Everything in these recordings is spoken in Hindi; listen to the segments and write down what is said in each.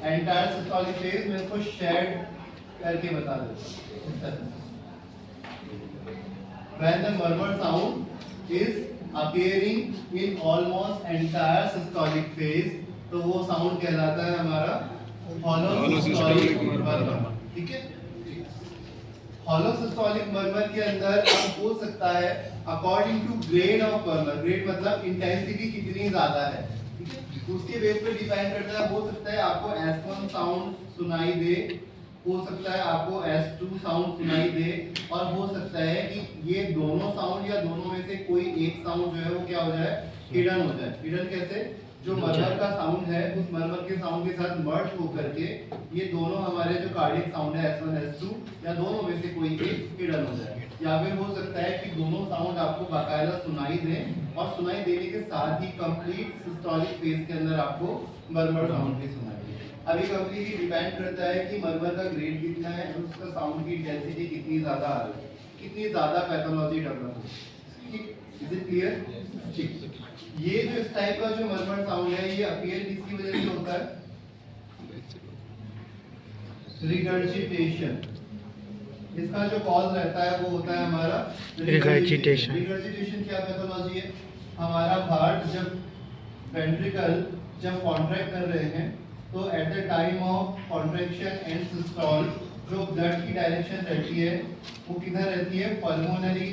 एंटायर सिस्टोलिक फेज मैं इसको शेड करके बता देता हूँ। When the murmur sound is appearing in almost entire systolic phase, तो वो साउंड कहलाता है हमारा hollow systolic murmur। ठीक है, hollow systolic murmur के अंदर अब हो सकता है according to grade of murmur, grade मतलब इंटेंसिटी कितनी ज्यादा है, ठीक है, उसके बेस पे डिपेंड करता है। हो सकता है आपको S1 साउंड सुनाई दे, हो सकता है आपको S2 साउंड सुनाई दे, और हो सकता है कि ये दोनों साउंड या दोनों में से कोई एक साउंड जो है वो क्या हो जाए, हिडन हो जाए। हिडन कैसे, जो मर्मर का साउंड है उस मर्मर के साउंड के साथ मर्ज होकर के ये दोनों हमारे जो कार्डियक साउंड है S1 S2 या दोनों में से कोई एक हिडन हो जाए। या फिर हो सकता है कि दोनों साउंड आपको बाकायदा सुनाई दें और सुनाई देने के साथ ही कंप्लीट सिस्टोलिक फेज के अंदर आपको मर्मर साउंड भी सुनाई दे। अभी कंप्लीटली डिपेंड करता है कि मर्मर का ग्रेड कितना है और उसका साउंड की इंटेंसिटी कितनी ज्यादा आ रही है, कितनी ज्यादा पैथोलॉजी डेवलप हो। ठीक, इज इट क्लियर? ठीक, ये जो इस टाइप का जो मर्मर साउंड है ये अपीयर किसकी वजह से होता है? रिगर्जिटेशन। इसका जो कॉज रहता है वो होता है हमारा रिगर्जिटेशन। रिगर्जिटेशन क्या पैथोलॉजी है? हमारा हार्ट जब वेंट्रिकल जब कॉन्ट्रैक्ट कर रहे हैं तो at the time of contraction and systole जो ब्लड की डायरेक्शन रहती है वो किधर रहती है? पल्मोनरी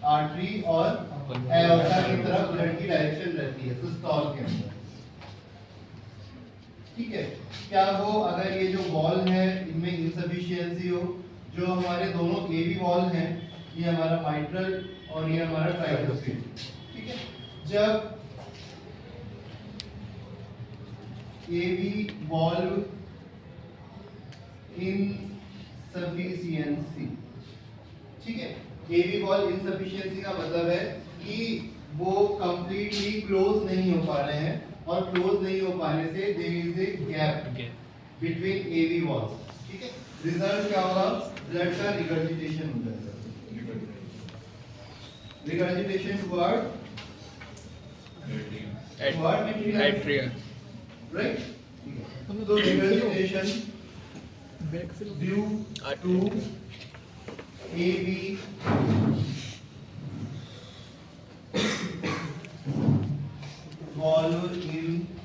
आर्टरी और एओर्टा की तरफ ब्लड की डायरेक्शन रहती है सिस्टोल के अंदर। ठीक है, क्या वो अगर ये जो वॉल है इनमें इनसफिशिएंसी हो, जो हमारे दोनों एवी वॉल हैं, ये हमारा माइट्रल और ये हमारा ट्राइकोस्टिल, ठीक है, जब एवी वॉल्व इनसफिशिएंसी, ठीक है, एवी वॉल्व इनसफिशिएंसी का मतलब है कि वो कंप्लीटली क्लोज नहीं हो पा रहे हैं, और क्लोज नहीं हो पाने से there is a gap between AV valves. ठीक है, रिजल्ट क्या होगा? ब्लड का रिगर्जिटेशन हो जाएगा। Regurgitation toward atria, right? तो regurgitation due to AV valve insufficiency.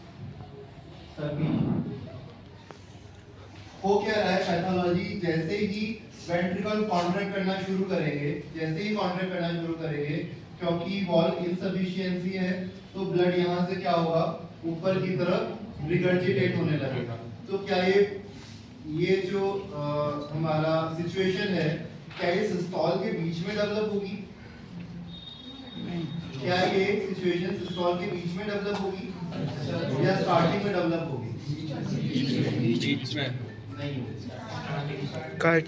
हो क्या रहा है पैथोलॉजी? जैसे ही वेंट्रिकल कॉन्ट्रैक्ट करना शुरू करेंगे, जैसे ही कॉन्ट्रैक्ट करना शुरू करेंगे, क्योंकि वॉल्व इनसफिशिएंसी है तो ब्लड यहाँ से क्या होगा? ऊपर की तरफ रिगर्जिटेट होने लगेगा। तो क्या ये जो हमारा सिचुएशन है क्या ये सिस्टोल के बीच में डेवलप होगी? क्या ये सिचुएशन सिस्टोल के बीच में डेवलप होगी या स्टार्टिंग में डेवलप होगी? बीच में नहीं होगी।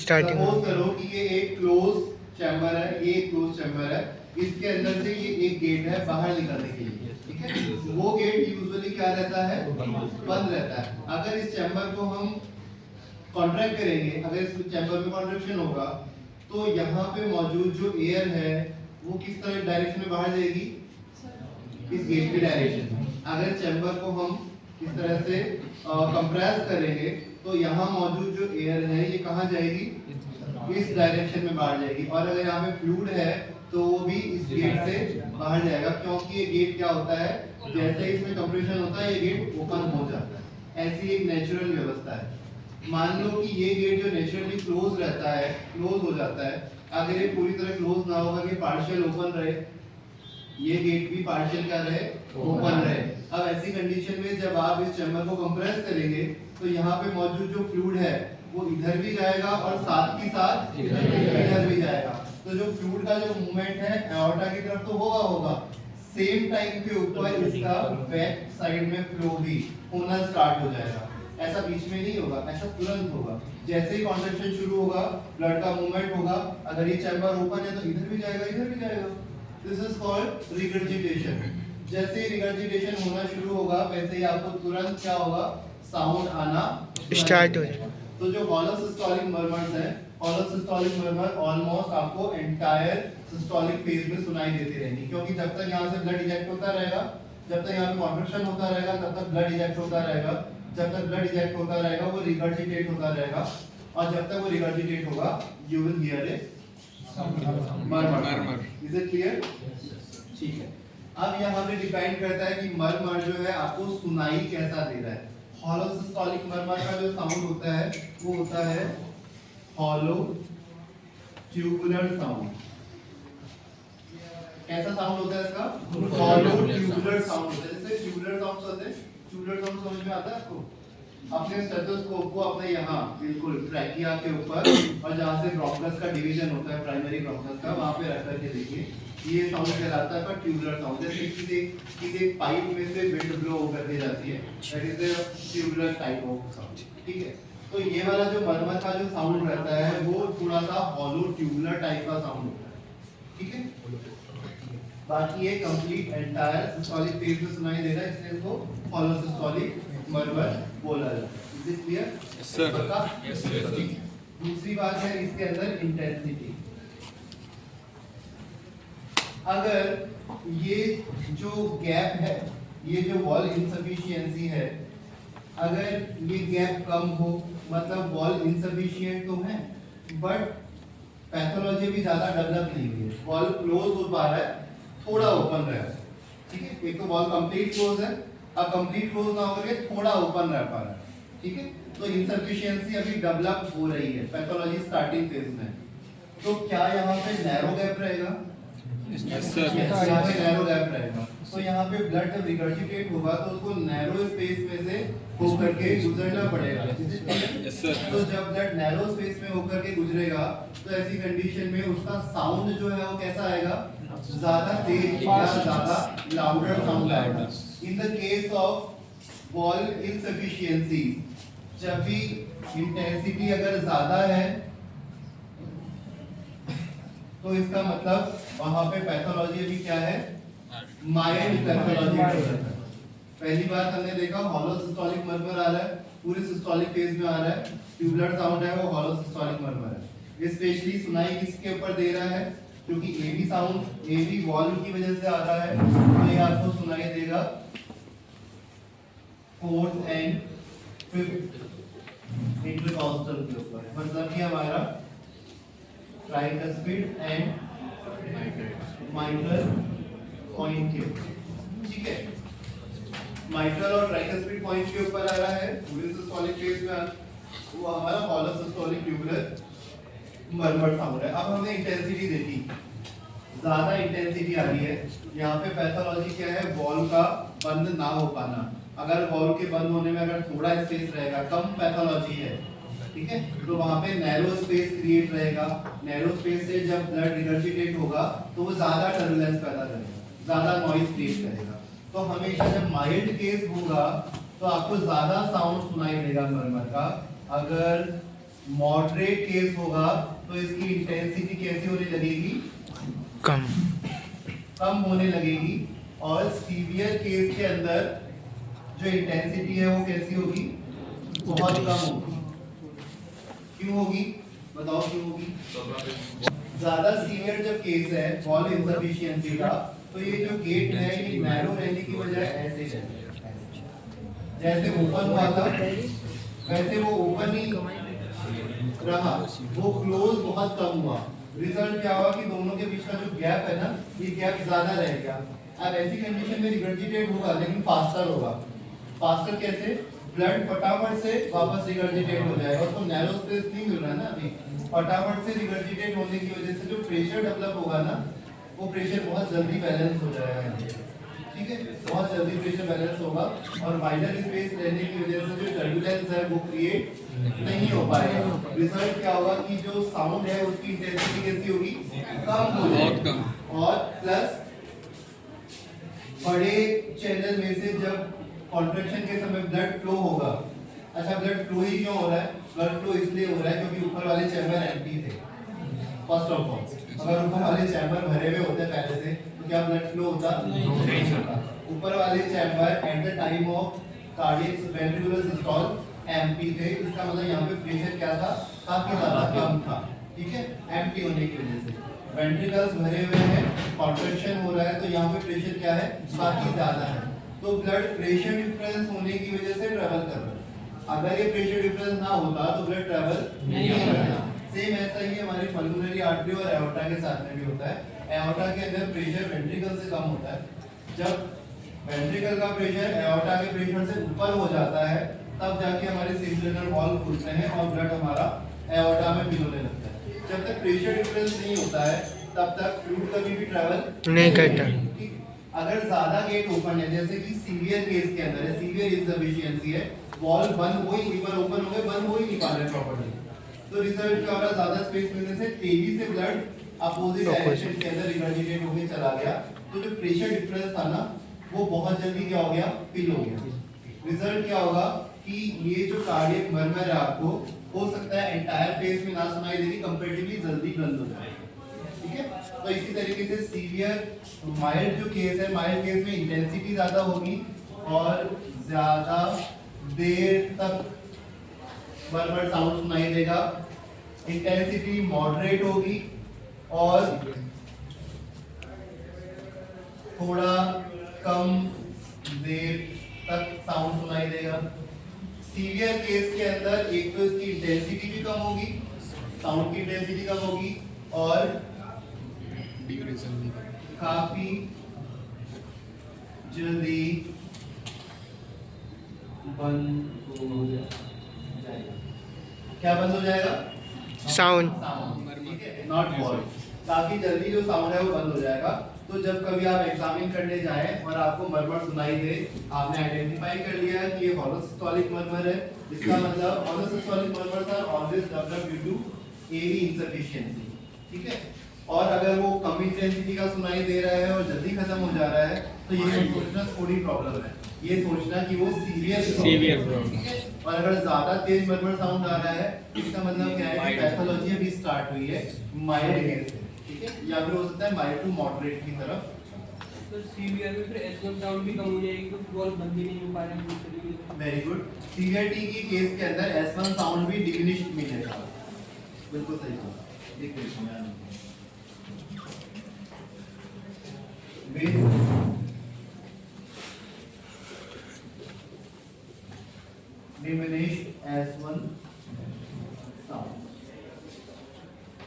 स्टार्टिंग। सपोज करो कि ये एक क्लोज चैम्बर है, ये एक क्लोज चैम्बर है, इसके अंदर से ये एक गेट है बाहर निकलने के लिए, ठीक है, वो गेट यूजुअली क्या रहता है? बंद रहता है। अगर इस चैम्बर को हम कॉन्ट्रैक्ट करेंगे, अगर इस चैम्बर में कॉन्ट्रैक्शन होगा तो यहाँ पे मौजूद जो एयर है वो किस तरह डायरेक्शन में बाहर जाएगी? इस गेट की डायरेक्शन में। अगर चैम्बर को हम इस तरह से कंप्रेस करेंगे तो यहाँ मौजूद जो एयर है ये कहाँ जाएगी? इस डायरेक्शन में बाहर जाएगी। और अगर यहाँ पे फ्लूइड है तो वो भी इस गेट से बाहर जाएगा, क्योंकि ये गेट क्या होता है? जैसे इसमें कंप्रेशन होता है ये गेट ओपन हो जाता है। ऐसी एक नेचुरल व्यवस्था है। मान लो कि ये गेट जो नेचुरली क्लोज रहता है, क्लोज हो जाता है, अगर ये पूरी तरह क्लोज ना होगा कि पार्शियल ओपन रहे, ये गेट भी पार्शियल क्या रहे? ओपन रहे। अब ऐसी कंडीशन में जब आप इस चैम्बर को कंप्रेस करेंगे तो यहाँ पे मौजूद जो फ्लूइड है वो इधर भी जाएगा और साथ ही साथ इधर भी जाएगा। तो जो फ्लूइड का जो मूवमेंट है एओर्टा की तरफ तो होगा, सेम टाइम के ऊपर इसका बैक साइड में फ्लो भी होना स्टार्ट हो जाएगा। ऐसा बीच में नहीं होगा, ऐसा तुरंत होगा। जैसे ही कॉन्ट्रैक्शन शुरू होगा, ब्लड का मूवमेंट होगा, अगर ये चैम्बर ओपन है तो इधर भी जाएगा, इधर भी जाएगा। This is called regurgitation. जैसे ही रिगर्जिटेशन होना शुरू होगा वैसे ही आपको तुरंत क्या होगा? साउंड आना स्टार्ट हो जाएगा। तो जो हॉलो सिस्टोलिक मर्मर्स हैं, हॉलो सिस्टोलिक मर्मर ऑलमोस्ट आपको एंटायर सिस्टोलिक फेज में सुनाई देती रहेंगी, क्योंकि जब तक यहाँ से ब्लड इजेक्ट होता रहेगा, जब तक यहाँ पे कॉन्ट्रैक्शन होता रहेगा, तब तक ब्लड इजेक्ट होता रहेगा। जब तक ब्लड इजेक्ट होता रहेगा वो रिगर्जिटेट होता रहेगा, और जब तक वो रिगर्जिटेट होगा you will hear a murmur. Is it clear? ठीक है। अब यहाँ पे डिपेंड करता है कि मरमर जो है आपको सुनाई कैसा दे रहा है। हॉलो सिस्टोलिक मरमर का जो साउंड होता है वो होता है हॉलो ट्यूबुलर साउंड। कैसा साउंड होता है इसका? हॉलो ट्यूबुलर साउंड होता है। जैसे ट्यूबुलर साउंड होते हैं, ट्यूबुलर साउंड समझ में आता है आपको? अपने स्टेथोस्कोप को अपने यहाँ बिल्कुल ट्रैकिया के ऊपर और जहाँ से ब्रोंकस का डिवीजन होता है, प्राइमरी ब्रोंकस का, वहाँ पे रख करके देखिए, ये साउंड कहलाता है ट्यूबुलर साउंड। जैसे किसी पाइप में से विंड ब्लो होकर के जाती है, that is the tubular type of sound. ठीक है, तो ये वाला जो मरमर का जो साउंड रहता है वो थोड़ा सा हॉलो ट्यूबुलर टाइप का साउंड होता है। ठीक है, बाकी ये कंप्लीट एंटायर सिस्टोलिक फेज में सुनाई दे रहा है, इसलिए इसको हॉलो सिस्टोलिक मरमर बोला जाता है। Is it clear? Yes sir. Yes sir. दूसरी बात है इसके अंदर इंटेंसिटी। अगर ये जो गैप है, ये जो वॉल इनसफिशिएंसी है, अगर ये गैप कम हो, मतलब वॉल इनसफिशिएंट तो है बट पैथोलॉजी भी ज्यादा डेवलप नहीं हुई है, वॉल क्लोज हो पा रहा है, थोड़ा ओपन रह रहा है। ठीक है, एक तो वॉल कंप्लीट क्लोज है, अब कंप्लीट क्लोज ना होकर के थोड़ा ओपन रह पा रहा है। ठीक है, तो इनसफिशिएंसी अभी डेवलप हो रही है, पैथोलॉजी स्टार्टिंग फेज में। तो क्या यहाँ पे नैरो गैप रहेगा? Yes sir. यहाँ पे नैरो गैप रहेगा, तो यहाँ पे ब्लड जब रिगर्जिटेट होगा तो उसको नैरो स्पेस में से होकर के गुजरना पड़ेगा। Yes sir. तो जब ब्लड नैरो स्पेस में होकर के गुजरेगा तो ऐसी कंडीशन में उसका साउंड जो है वो कैसा आएगा? ज्यादा तेज या ज्यादा लाउडर साउंड आएगा। In the case of wall insufficiency, जब भी इंटेंसिटी अगर ज्यादा है तो इसका मतलब वहां पे पैथोलॉजी अभी क्या है? माइल्ड पैथोलॉजी है। पहली बात हमने देखा हॉलो सिस्टोलिक मरमर आ रहा है, पूरे सिस्टोलिक फेज में आ रहा है, ट्यूबुलर साउंड है वो हॉलो सिस्टोलिक मरमर है। स्पेशली सुनाई किसके ऊपर दे रहा है? क्योंकि एबी साउंड एबी वॉल की वजह से आ रहा है, तो ये आपको सुनाई देगा फोर्थ एंड फिफ्थ इंटरकॉस्टल के ऊपर, मतलब कि हमारा ट्राइकस्पिड एंड माइट्रल पॉइंट के। ठीक है, माइट्रल और ट्राइकस्पिड पॉइंट के ऊपर आ रहा है पूरे सिस्टोलिक फेज में, वो हमारा हॉलो सिस्टोलिक ट्यूबुलर मरमर साउंड है। अब हमने इंटेंसिटी देखी, ज्यादा इंटेंसिटी आ रही है। यहाँ पे पैथोलॉजी क्या है? वॉल का बंद ना हो पाना। अगर वॉल के बंद होने में अगर थोड़ा स्पेस रहेगा, कम पैथोलॉजी है, ठीक है, तो वहां पे नैरो स्पेस क्रिएट रहेगा। नैरो स्पेस से जब ब्लड रिगर्जिटेट होगा तो वो ज्यादा टर्बुलेंस पैदा करेगा, ज्यादा नॉइज क्रिएट करेगा। तो हमेशा जब माइल्ड केस होगा तो आपको ज्यादा साउंड सुनाई देगा मरमर का। अगर मॉडरेट केस होगा तो इसकी इंटेंसिटी कैसी होने लगेगी? कम होने लगेगी। और सीवियर केस के अंदर जो इंटेंसिटी है वो कैसी होगी? बहुत कम होगी। क्यों होगी? बताओ क्यों होगी? ज्यादा सीवियर जब केस है वॉल इनसफिशिएंसी का, तो ये जो गेट है ये नैरो रहने की बजाय ऐसे है, जैसे ओपन हुआ था वैसे वो ओपन ही रहा, वो क्लोज बहुत कम हुआ। रिजल्ट क्या हुआ कि दोनों के बीच का जो गैप है ना, ये गैप ज्यादा रह गया। अब ऐसी कंडीशन में रिगर्जिटेट होगा लेकिन फास्टर होगा। फास्टर कैसे? ब्लड फटाफट से वापस रिगर्जिटेट हो जाएगा, उसको नैरो स्पेस नहीं मिल रहा है ना अभी। फटाफट से रिगर्जिटेट होने की वजह से जो प्रेशर डेवलप होगा ना, वो प्रेशर बहुत जल्दी बैलेंस हो जाएगा। ठीक है, बहुत जल्दी प्रेशर बैलेंस होगा और वाइडर स्पेस रहने की वजह से जो टर्बुलेंस है वो क्रिएट नहीं हो पाएगा। रिजल्ट क्या होगा कि जो साउंड है उसकी इंटेंसिटी कैसी होगी? कम हो जाएगी। और प्लस बड़े चैनल में से जब कॉन्ट्रैक्शन के समय ब्लड फ्लो होगा, अच्छा ब्लड फ्लो ही क्यों हो रहा है? ब्लड फ्लो इसलिए हो रहा है क्योंकि ऊपर वाले चैम्बर एम्प्टी थे। फर्स्ट ऑफ ऑल, अगर ऊपर वाले चैम्बर भरे हुए होते पहले से तो क्या ब्लड फ्लो होता? नहीं होता। ऊपर वाले chamber at the time of cardiac ventricular systole empty थे, इसका मतलब यहाँ पे प्रेशर क्या था? काफी ज्यादा कम था। ठीक है, एम्प्टी होने की वजह से वेंट्रिकल्स भरे हुए हैं, कॉन्ट्रैक्शन हो रहा है, तो यहाँ पे प्रेशर क्या है? काफी ज्यादा है। तो ब्लड प्रेशर डिफरेंस होने की वजह से ट्रेवल कर रहा है। अगर ये प्रेशर डिफरेंस ना होता तो ब्लड ट्रैवल नहीं करता। सेम ऐसा ही हमारी पल्मोनरी आर्टरी और एओर्टा के साथ में भी होता है। एओर्टा के अंदर प्रेशर वेंट्रिकल से कम होता है। जब वेंट्रिकल का प्रेशर एओर्टा के प्रेशर से ऊपर हो जाता है तब जाके हमारे सिंप्लिनर वॉल्व खुलते हैं और ब्लड हमारा एओर्टा में पिघलने लगता है। जब तक प्रेशर डिफरेंस नहीं होता है तब तक फ्लूइड कभी भी ट्रैवल नहीं करता। अगर ज्यादा गेट ओपन है, जैसे कि सीवियर केस के अंदर है, सीवियर इनसफिशिएंसी है, वॉल बंद हो ही लीवर ओपन हो गए, बंद हो ही नहीं पा रहे प्रॉपर्ली, तो रिजल्ट क्या हो रहा है, ज्यादा स्पेस मिलने से तेजी से ब्लड अपोजिट डायरेक्शन के अंदर रिवर्जिटेट होके चला गया, तो जो प्रेशर डिफरेंस था ना वो बहुत जल्दी क्या हो गया, फिल हो गया। रिजल्ट क्या होगा कि ये जो कार्डियक मर्मर है आपको हो सकता है एंटायर फेस में ना सुनाई देगी, कंपैरेटिवली जल्दी बंद हो जाए। ठीक है, तो इसी तरीके से सीवियर माइल्ड जो केस है, माइल्ड केस में इंटेंसिटी ज्यादा होगी और ज्यादा देर तक मर्मर साउंड सुनाई देगा, इंटेंसिटी मॉडरेट होगी और थोड़ा कम देर तक साउंड सुनाई देगा। सीवियर केस के अंदर एक तो इसकी इंटेंसिटी भी कम होगी, साउंड की इंटेंसिटी कम होगी और काफी जल्दी बंद हो जाएगा। क्या बंद हो जाएगा? साउंड। ठीक है, नॉट वॉइस। काफी जल्दी जो साउंड है वो बंद हो जाएगा। तो जब कभी आप एग्जामिन करने जाएं और आपको मर्मर सुनाई दे, आपने आइडेंटिफाई कर लिया कि ये हॉलोसिस्टोलिक मर्मर है, इसका मतलब holosystolic murmurs are always developed due to AV insufficiency. ठीक है, और अगर वो कम इंटेंसिटी का सुनाई दे रहा है और जल्दी खत्म हो जा रहा है तो ये सोचना थोड़ी प्रॉब्लम है, ये सोचना कि वो सीवियर प्रॉब्लम है। और अगर ज्यादा तेज मर्मर साउंड आ रहा है इसका मतलब क्या है कि पैथोलॉजी अभी स्टार्ट हुई है माइल्ड केस से। ठीक है, या फिर हो सकता है माइल्ड टू मॉडरेट की तरफ। तो सीवियर में फिर S1 साउंड भी कम हो जाएगी तो वॉल बंद भी नहीं हो पा रहा है। Very good. सीवियरिटी की केस के अंदर S1 साउंड भी डिमिनिश्ड मिलेगा। बिल्कुल सही बात। एक minute diminished S1 sound.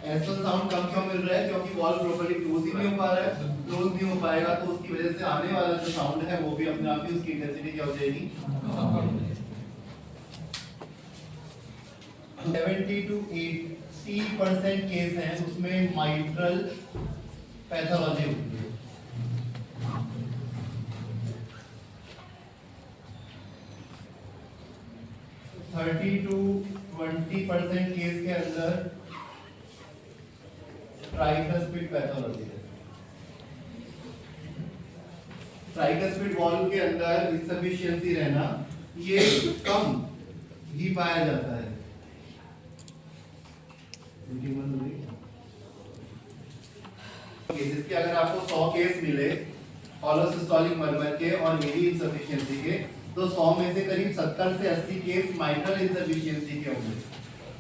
S1 sound कम क्यों मिल रहा है? क्योंकि वॉल प्रॉपर्ली क्लोज ही नहीं हो पा रहा है। क्लोज नहीं हो पाएगा तो उसकी वजह से आने वाला जो साउंड है वो भी अपने आप ही उसकी इंटेंसिटी क्या हो जाएगी, 70 to 80% केस हैं उसमें माइट्रल पैथोलॉजी होती है। थर्टी टू 20% केस के अंदर ट्राइकस्पिड पैथोलॉजी है। ट्राइकस्पिड वॉल्व के अंदर इनसफिशिएंसी रहना ये कम ही पाया जाता है। केसेस के अगर आपको 100 केस मिले हॉलोसिस्टोलिक मर्मर के और एवी इनसफिशिएंसी के, तो 100 में से करीब 70 से 80 केस माइट्रल इनसफिशिएंसी के होंगे।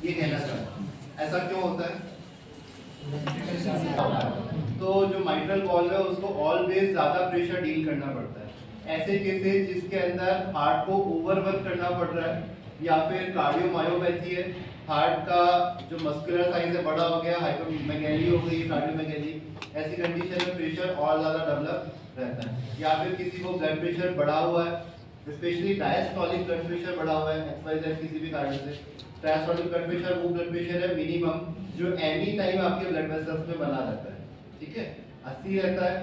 ये कहना चाहता हूं। ऐसा क्यों होता है? तो जो माइट्रल वॉल्व है उसको ऑलवेज ज्यादा प्रेशर डील करना पड़ता है। ऐसे केसेस जिसके अंदर हार्ट को ओवरवर्क करना पड़ रहा है या फिर कार्डियोमायोपैथी है, हार्ट का जो मस्कुलर साइज है बड़ा हो गया, हाइपोमेगैली हो गई, कार्डियोमेगैली, ऐसी कंडीशन में प्रेशर और ज्यादा डेवलप रहता है। या फिर किसी को ब्लड प्रेशर बढ़ा हुआ है, स्पेशली डायस्टोलिक ब्लड प्रेशर बढ़ा हुआ है XYZ किसी भी कारण से। डायस्टोलिक ब्लड प्रेशर वो ब्लड प्रेशर है मिनिमम जो एनी टाइम आपके ब्लड वेसल्स में बना रहता है। ठीक है, 80 रहता है।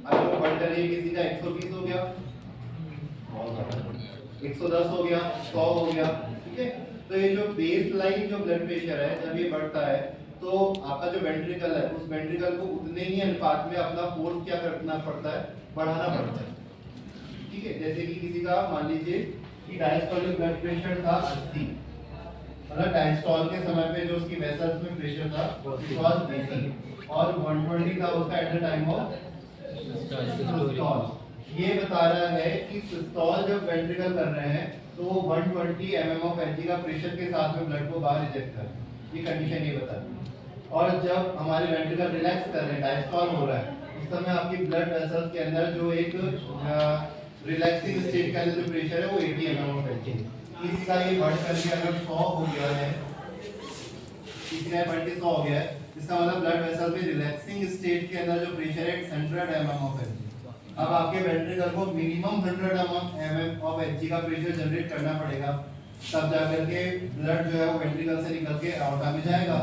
अगर वो बढ़ कर किसी का 120 हो गया, 110 हो गया, 100 हो गया। ठीक है, तो ये जो बेस लाइन जो ब्लड प्रेशर है जब ये बढ़ता है तो आपका जो वेंट्रिकल है उस वेंट्रिकल को उतने ही अनुपात में अपना फोर्स क्या करना पड़ता है, बढ़ाना पड़ता है। ठीक है, जैसे कि किसी का मान लीजिए कि डायस्टोलिक ब्लड प्रेशर था 80, मतलब डायस्टोल के समय पे जो उसकी वेसल्स में प्रेशर था वो वाज 80 और 120 था उसका at the time of systole. ये बता रहा है कि सिस्टोल जब वेंट्रिकल कर रहे हैं तो वो 120 mm ऑफ Hg का प्रेशर के साथ में ब्लड को बाहर रिजेक्ट कर, ये कंडीशन ये बताती है। और जब हमारे वेंट्रिकल रिलैक्स कर रहे हैं, डायस्टोल हो रहा है, उस समय आपकी ब्लड वेसल्स के अंदर जो एक रिलैक्सिंग स्टेट के अंदर जो प्रेशर है वो 80 mm ऑफ Hg। किसी का ये बढ़ करके अगर 100 हो गया है, किसी का बढ़ के 100 हो गया है, इसका मतलब ब्लड वेसल में रिलैक्सिंग स्टेट के अंदर जो प्रेशर है 100 mm ऑफ Hg। अब आपके वेंट्रिकल को मिनिमम 100 mm ऑफ Hg का प्रेशर जनरेट करना पड़ेगा, तब जाकर के ब्लड जो है वो वेंट्रिकल से निकल के आउटा में जाएगा।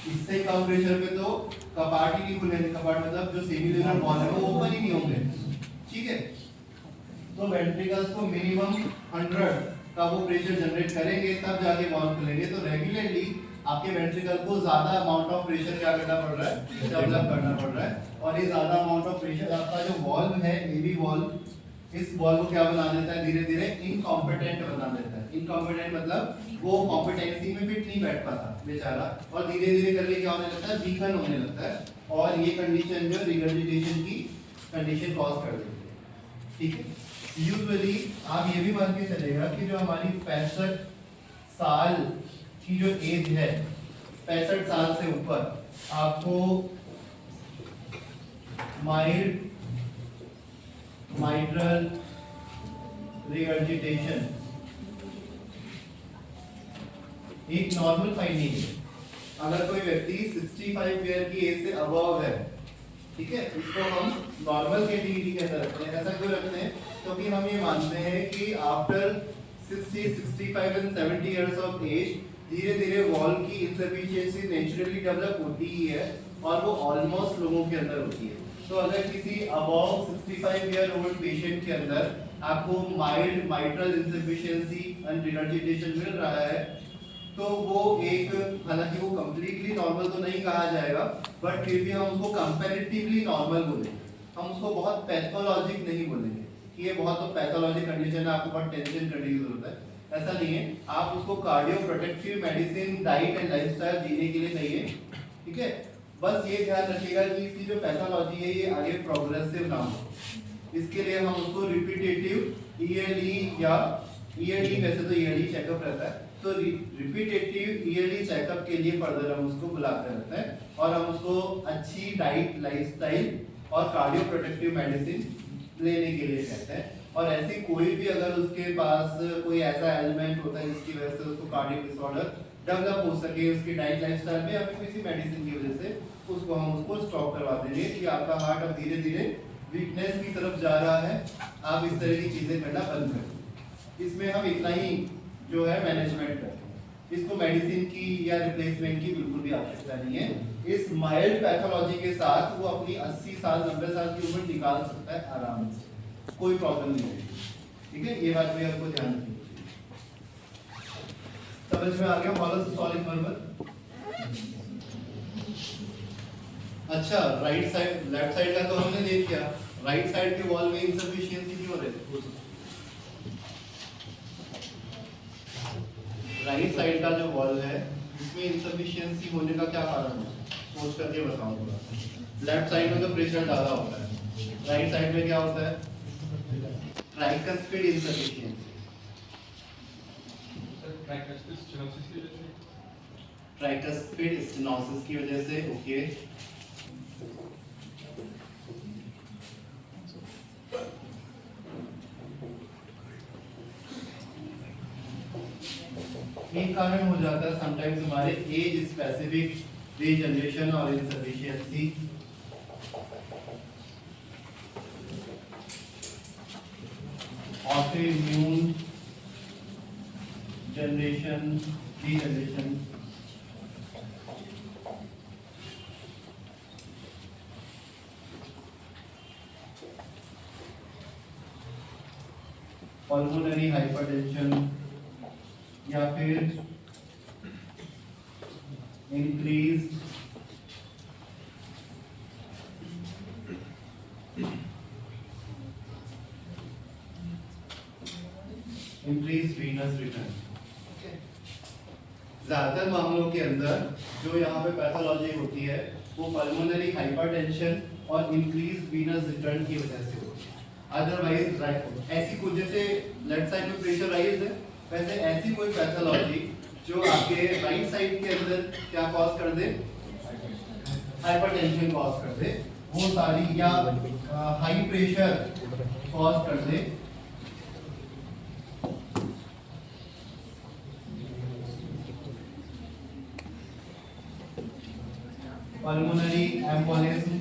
इससे कम प्रेशर पे तो कपाट ही नहीं खुलेंगे, कपाट मतलब जो सेमिलुनर वॉल है वो ओपन ही नहीं होंगे, ठीक है। तो वेंट्रिकल्स को मिनिमम 100 का वो प्रेशर जनरेट करेंगे तब जाके वॉल्व खुलेंगे। तो रेगुलरली आपके वेंट्रिकल को ज्यादा अमाउंट ऑफ प्रेशर क्या करना पड़ रहा है, डेवलप करना पड़ रहा है, और ये ज्यादा अमाउंट ऑफ प्रेशर आपका जो वॉल्व है एवी वॉल्व, इस वॉल्व को क्या बना देता है, धीरे धीरे इनकॉम्पिटेंट बना देता है। इनकॉम्पिटेंट मतलब वो कॉम्पिटेंसी में फिट नहीं बैठ पाता बेचारा, और धीरे धीरे करके क्या होने लगता है, वीकन होने लगता है, और ये कंडीशन जो रिगर्जिटेशन की कंडीशन कॉज कर देती है, ठीक है। यूजुअली आप ये भी मान के चलेगा कि जो हमारी 65 साल की जो एज है, 65 साल से ऊपर आपको माइल्ड माइट्रल रिगर्जिटेशन एक नॉर्मल फाइंडिंग है। अगर कोई व्यक्ति 65 ईयर की एज से अबव है, ठीक है, इसको हम नॉर्मल कैटेगरी के अंदर रखते हैं। ऐसा क्यों रखते हैं, क्योंकि हम ये मानते हैं कि after 60, 65 and 70 years of age धीरे धीरे वॉल्व की इनसफिशिएंसी नेचुरली डेवलप होती ही है, और वो ऑलमोस्ट लोगों के अंदर होती है। तो अगर किसी अबव 65 ईयर ओल्ड पेशेंट के अंदर आपको mild mitral insufficiency and regurgitation मिल रहा है, तो वो एक, हालांकि वो कंप्लीटली नॉर्मल तो नहीं कहा जाएगा, बट फिर भी हम उसको कंपैरेटिवली नॉर्मल बोलेंगे। हम उसको बहुत पैथोलॉजिक नहीं बोलेंगे कि ये बहुत तो पैथोलॉजिक कंडीशन है, आपको बहुत टेंशन करने की जरूरत है, ऐसा नहीं है। आप उसको cardio protective medicine, diet and lifestyle जीने के लिए चाहिए, ठीक है। बस ये ध्यान रखिएगा कि इसकी जो पैथोलॉजी है ये आगे प्रोग्रेसिव ना हो। इसके लिए हम उसको रिपीटेटिव ईयरली या ईयरली, वैसे तो ईयरली चेकअप रहता है, तो रिपीटेटिव ईयरली चेकअप के लिए फर्दर हम उसको बुलाते रहते हैं, और हम उसको अच्छी डाइट, लाइफस्टाइल और कार्डियो प्रोटेक्टिव मेडिसिन लेने के लिए कहते हैं। और ऐसी कोई भी अगर उसके पास कोई ऐसा एलिमेंट होता है जिसकी वजह से उसको कार्डियक डिसऑर्डर डेवलप हो सके, उसकी डाइट लाइफस्टाइल में या फिर किसी मेडिसिन की वजह से, उसको हम उसको स्टॉप करवा देंगे कि आपका हार्ट अब धीरे धीरे वीकनेस की तरफ जा रहा है, आप इस तरह की चीजें करना बंद करें। इसमें हम इतना ही जो है मैनेजमेंट करते हैं, इसको मेडिसिन की या रिप्लेसमेंट की बिल्कुल भी आवश्यकता नहीं है। इस माइल्ड पैथोलॉजी के साथ वो अपनी 80 साल 90 साल की उम्र निकाल सकता है आराम से, कोई प्रॉब्लम नहीं है, ठीक है। ये बात भी आपको ध्यान रखनी है। समझ में आ गया फॉलो सिस्टोलिक मर्मर। अच्छा, राइट साइड, लेफ्ट साइड का तो हमने देख लिया, राइट साइड के वॉल में इनसफिशिएंसी क्यों हो रही है? राइट साइड का जो वॉल है इसमें इनसफिशिएंसी होने का क्या कारण है, सोच करके बताओ थोड़ा। लेफ्ट साइड में तो प्रेशर ज्यादा होता है, राइट साइड में क्या होता है, ट्राइकस्पिड इनसफिशिएंसी। ट्राइकस्पिड स्टेनोसिस की वजह से, ओके। एक कारण हो जाता है समटाइम्स हमारे एज स्पेसिफिक रीजनरेशन और insufficiency, autoimmune generation regeneration, pulmonary hypertension, या फिर इंक्रीज वीनस रिटर्न। ज्यादातर मामलों के अंदर जो यहाँ पे पैथोलॉजी होती है वो पल्मोनरी हाइपरटेंशन और इंक्रीज वीनस रिटर्न की वजह से होती है। अदरवाइज ऐसी कुछ, जैसे लेफ्ट साइड में प्रेशर राइज है, वैसे ऐसी कोई पैथोलॉजी जो आपके राइट साइड के अंदर क्या कॉज कर दे, हाइपरटेंशन कॉज कर दे, वो सारी, या हाई प्रेशर कॉज कर दे, pulmonary embolism,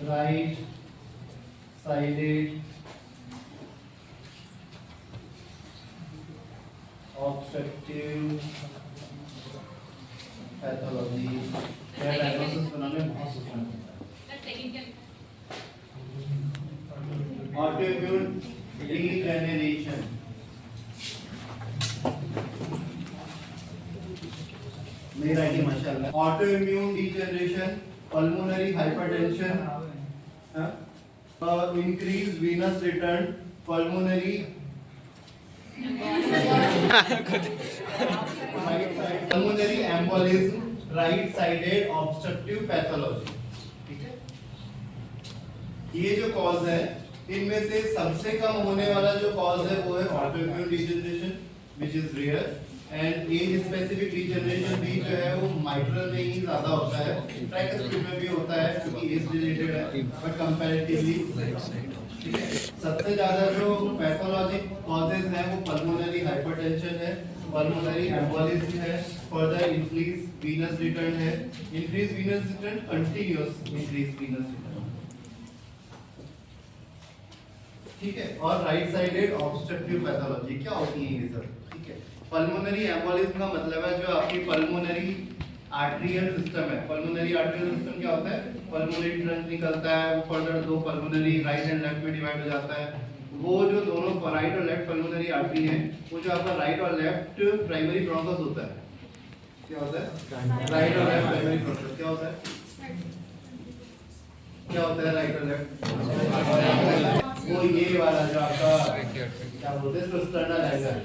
right sided obstructive pathology. Diagnosis बनाने में बहुत सोचना पड़ता है। ऑटोइम्यून डीजेनरेशन, मेरी राइटिंग माशाल्लाह। Autoimmune degeneration, pulmonary hypertension, increase venous return, pulmonary pulmonary embolism, right sided obstructive pathology। ठीक है, ये जो कॉज है इनमें से सबसे कम होने वाला जो कॉज है वो है autoimmune degeneration which is rare, and age specific degeneration भी जो है वो माइट्रल में ही ज्यादा होता है, ट्राइकस्पिड में भी होता है क्योंकि एज रिलेटेड है, बट कंपैरेटिवली सबसे ज्यादा जो पैथोलॉजिक कॉजेज हैं वो पल्मोनरी हाइपरटेंशन है, पल्मोनरी एम्बोलिज्म है, फर्दर इंक्रीज वीनस रिटर्न है, increase venous return continuous increase venous return. ठीक है, और राइट साइडेड ऑब्स्ट्रक्टिव पैथोलॉजी क्या होती है ये सब। ठीक है, पल्मोनरी एम्बोलिज्म का मतलब है जो आपकी पल्मोनरी आर्टेरियल सिस्टम है। पल्मोनरी आर्टेरियल सिस्टम क्या होता है, पल्मोनरी ट्रंक निकलता है, वो फर्दर दो पल्मोनरी राइट एंड लेफ्ट में डिवाइड हो जाता है। वो जो दोनों राइट और लेफ्ट पल्मोनरी आर्टरी है वो जो आपका राइट और लेफ्ट प्राइमरी ब्रोंकस होता है, क्या होता है राइट और लेफ्ट प्राइमरी ब्रोंकस, क्या होता है क्या होता है राइट और लेफ्ट, वो ये वाला जो आपका क्या बोलते हैं स्टर्नल एंगल,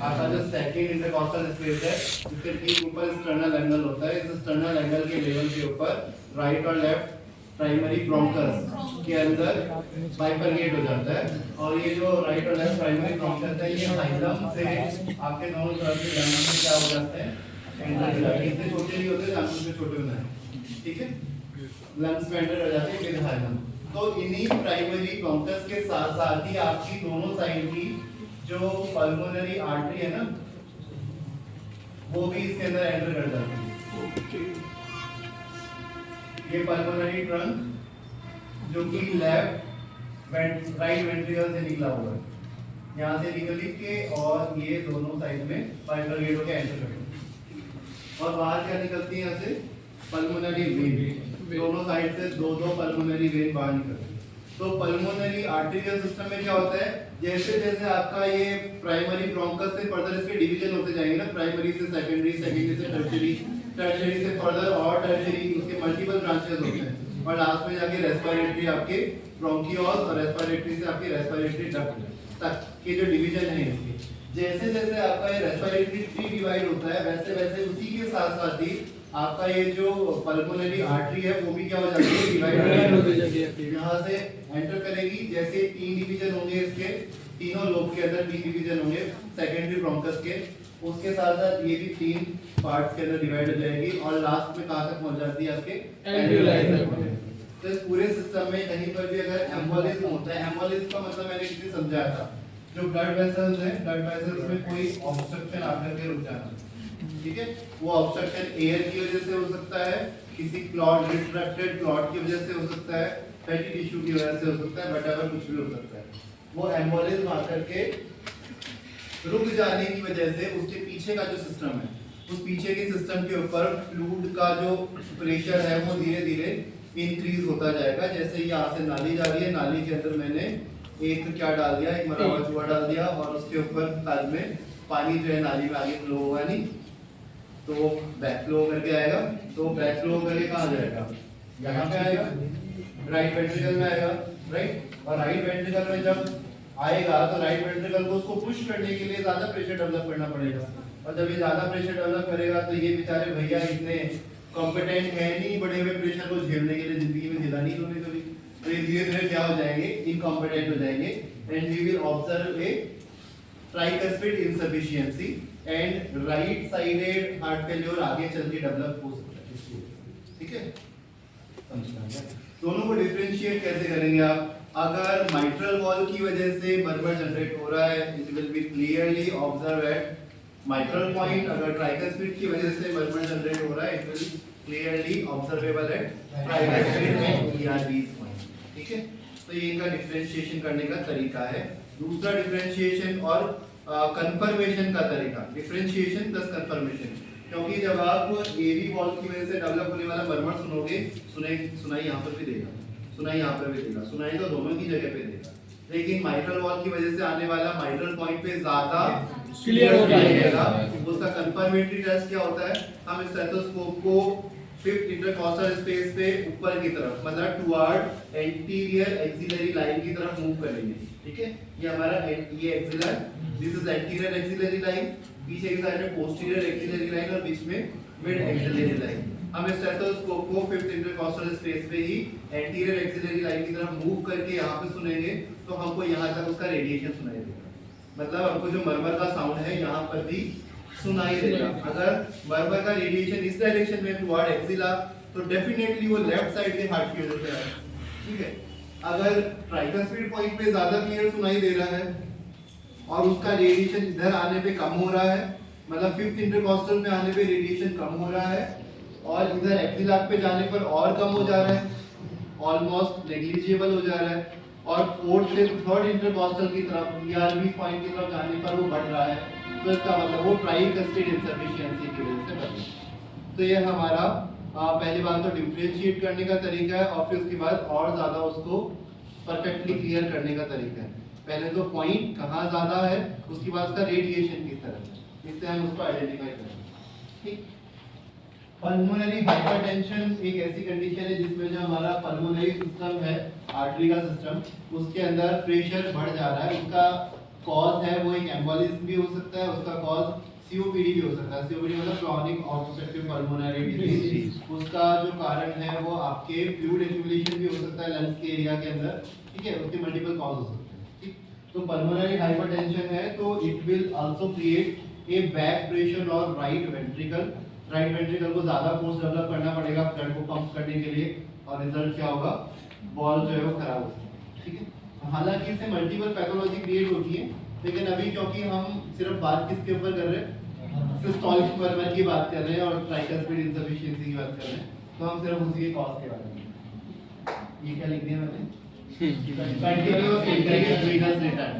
आपका जो सेकंड इंटरकॉस्टल स्पेस है इसके ठीक ऊपर स्टर्नल एंगल होता है। इस स्टर्नल एंगल के लेवल के ऊपर राइट और लेफ्ट प्राइमरी ब्रोंकस के अंदर बाइफरकेट हो जाता है, और ये जो राइट और लेफ्ट प्राइमरी ब्रोंकस है ये हाइलम से आपके दोनों तरफ के लंग्स में क्या हो जाते हैं एंटर हो जाते हैं। इतने छोटे नहीं होते, लंग्स से छोटे होते हैं। ठीक है, लंग्स में एंटर हो जाते हैं विद हाइलम। तो इन्हीं प्राइमरी ब्रोंकस के साथ साथ ही आपकी दोनों साइड की जो पल्मोनरी आर्टरी है ना वो भी इसके अंदर एंटर कर जाती है। ये पल्मोनरी ट्रंक जो कि लेफ्ट राइट वेंट्रिकल से निकला हुआ है, यहाँ से निकल के और ये दोनों साइड में बाइफरकेट होकर एंटर करते हैं, और बाहर क्या निकलती है यहाँ से पल्मोनरी वेन, दोनों साइड से दो दो पल्मोनरी वेन बाहर निकलती है। तो पल्मोनरी आर्टेरियल सिस्टम में क्या होता है, जैसे जैसे आपका ये प्राइमरी ब्रोंकस से फर्दर इसके डिवीजन होते जाएंगे ना, प्राइमरी से सेकेंडरी, सेकेंडरी से टर्शियरी, टर्शियरी से फर्दर और टर्शियरी, उसके मल्टीपल ब्रांचेस होते हैं, और लास्ट में जाके रेस्पिरेटरी आपके ब्रोंकियोल्स और रेस्पिरेटरी से आपके रेस्पिरेटरी डक्ट तक के जो डिवीजन है इसके, जैसे जैसे आपका ये रेस्पिरेटरी ट्री डिवाइड होता है वैसे वैसे उसी के साथ साथ ही आपका ये जो पल्मोनरी आर्टरी है वो भी क्या हो जाती है डिवाइड हो जाती है, यहाँ से एंटर करेगी। जैसे तीन डिवीजन होंगे इसके, तीनों लोब के अंदर तीन डिवीजन होंगे सेकेंडरी ब्रोंकस के, उसके साथ साथ ये भी तीन पार्ट्स के अंदर डिवाइड हो जाएगी, और लास्ट में कहाँ तक पहुंच जाती है आपके एल्वियोलाई तक। तो इस पूरे सिस्टम में कहीं पर भी अगर एम्बोलिज्म होता है, एम्बोलिज्म का मतलब मैंने किसी समझाया था, जो ब्लड वेसल्स हैं, ब्लड वेसल्स में कोई ऑब्स्ट्रक्शन आकर के रुक जाना, ठीक है, वो ऑब्स्ट्रक्शन एयर की वजह से हो सकता है, किसी क्लॉट रिट्रैक्टेड क्लॉट की वजह से हो सकता है, फैटी टिश्यू की वजह से हो सकता है, व्हाटएवर कुछ भी हो सकता है। वो एम्बोलिज्म आकर के रुक जाने की वजह से उसके पीछे का जो सिस्टम है, उस पीछे के सिस्टम के ऊपर फ्लूइड का जो प्रेशर है वो धीरे धीरे इंक्रीज होता जाएगा। जैसे यहाँ से नाली जा रही है, नाली के अंदर मैंने एक क्या डाल दिया, एक मरा हुआ चूहा डाल दिया, और उसके ऊपर बाद में पानी जो है नाली में आगे फ्लो होगा नहीं, तो वो बैक फ्लो करके आएगा, तो बैक फ्लो करके कहाँ जाएगा, यहाँ पे आएगा, राइट वेंट्रिकल में आएगा, राइट, और राइट वेंट्रिकल में जब आएगा तो राइट वेंट्रिकल को उसको पुश करने के लिए ज्यादा प्रेशर डेवलप करना पड़ेगा, और जब ये ज्यादा प्रेशर डेवलप करेगा तो ये बेचारे भैया इतने कॉम्पिटेंट है नहीं बड़े हुए प्रेशर को झेलने के लिए, जिंदगी में झेला नहीं उन्होंने कभी, तो ये धीरे धीरे क्या हो जाएंगे, इनकॉम्पिटेंट हो जाएंगे, and we will observe a tricuspid insufficiency and right sided heart failure आगे चल के डेवलप हो सकता है। ठीक है, समझना है। दोनों को डिफरेंशिएट कैसे करेंगे आप, अगर माइट्रल वॉल की वजह से मर्मर जनरेट हो रहा है, it will be clearly observe at mitral point अगर ट्राइकस्पिड की वजह से मरमर जनरेट हो रहा है, it will clearly observable at tricuspid and Erb's point. ठीक है, तो ये इनका डिफरेंशिएशन करने का तरीका है। दूसरा डिफरेंशिएशन और कंफर्मेशन का तरीका, डिफरेंशिएशन प्लस कंफर्मेशन, क्योंकि जब आप एवी वॉल की वजह से डेवलप होने वाला मरमर सुनोगे, सुनाई यहाँ पर भी देगा, सुनाई यहाँ पर भी देगा, सुनाई तो दोनों की जगह पे देगा, लेकिन माइट्रल वॉल की वजह से आने वाला माइट्रल पॉइंट पे ज्यादा क्लियर हो जाएगा। उसका कंफर्मेटरी टेस्ट क्या होता है, हम इस स्टेथोस्कोप को फिफ्थ इंटरकॉस्टल स्पेस पे ऊपर की तरफ, मतलब टुवर्ड एंटीरियर एक्सिलरी लाइन की तरफ मूव करेंगे। ठीक है, ये हमारा ये एक्सिलर, this is anterior axillary line, पीछे की साइड में पोस्टीरियर एक्सिलरी लाइन और बीच में मिड एक्सिलरी लाइन। हम इस स्टेथोस्कोप को फिफ्थ इंटरकॉस्टल स्पेस पे ही एंटीरियर एक्सिलरी लाइन की तरफ मूव करके यहाँ पे सुनेंगे, तो हमको यहाँ तक उसका रेडिएशन सुनाई देगा, मतलब हमको जो मरमर का साउंड है यहाँ पर भी सुनाई देगा। अगर मरमर का रेडिएशन इस डायरेक्शन में टुवर्ड एक्सिला, तो डेफिनेटली वो लेफ्ट साइड के हार्ट की वजह से आएगा। ठीक है, अगर ट्राइकस्पिड पॉइंट पे ज्यादा क्लियर सुनाई दे रहा है और उसका रेडिएशन इधर आने पे कम हो रहा है, मतलब फिफ्थ इंटरकॉस्टल में आने पे रेडिएशन कम हो रहा है और इधर एक्सिला पे जाने पर और कम हो जा रहा है, ऑलमोस्ट नेग्लिजिबल हो जा रहा है, और फोर्थ से थर्ड इंटरकॉस्टल की तरफ ईआरबी पॉइंट की तरफ जाने पर वो बढ़ रहा है, तो इसका मतलब वो ट्राइकस्पिड इनसफिशिएंसी की वजह से बढ़ रहा है। तो ये हमारा पहली बात तो डिफरेंशिएट करने का तरीका है, और फिर उसके बाद और ज्यादा उसको परफेक्टली क्लियर करने का तरीका है। पहले तो पॉइंट कहाँ ज्यादा है, उसके बाद उसका रेडिएशन किस तरह है, इससे हम उसको आइडेंटिफाई करेंगे। ठीक, पल्मोनरी हाइपरटेंशन एक ऐसी कंडीशन है जिसमें जो हमारा पल्मोनरी सिस्टम है, आर्टरी का सिस्टम, उसके अंदर प्रेशर बढ़ जा रहा है। उसका कॉज है वो एक एम्बोलिज्म भी हो सकता है, उसका कॉज सीओपीडी भी हो सकता है। सीओपीडी मतलब क्रॉनिक ऑब्स्ट्रक्टिव पल्मोनरी डिजीज। उसका जो कारण है वो आपके फ्लूइड एक्यूमुलेशन भी हो सकता है लंग्स के एरिया के अंदर। ठीक है, उसके मल्टीपल कॉज हो सकते हैं। ठीक, तो पल्मोनरी हाइपरटेंशन है तो it will also create a back pressure और राइट वेंट्रिकल। राइट वेंट्रिकल को ज्यादा फोर्स डेवलप करना पड़ेगा ब्लड को पंप करने के लिए, और रिजल्ट क्या होगा, बॉल जो है वो खराब हो सकता है। ठीक है, हालांकि इससे मल्टीपल पैथोलॉजी क्रिएट होती है, लेकिन अभी क्योंकि हम सिर्फ बात किसके ऊपर कर रहे हैं, सिस्टोलिक मरमर की बात कर रहे हैं और ट्राइकस्पिड इनसफिशिएंसी की बात कर रहे हैं, तो हम सिर्फ उसी के कॉज के बारे में। ये क्या लिख दिया मैंने, कंटीन्यूअस इंक्रीज वीनस रिटर्न।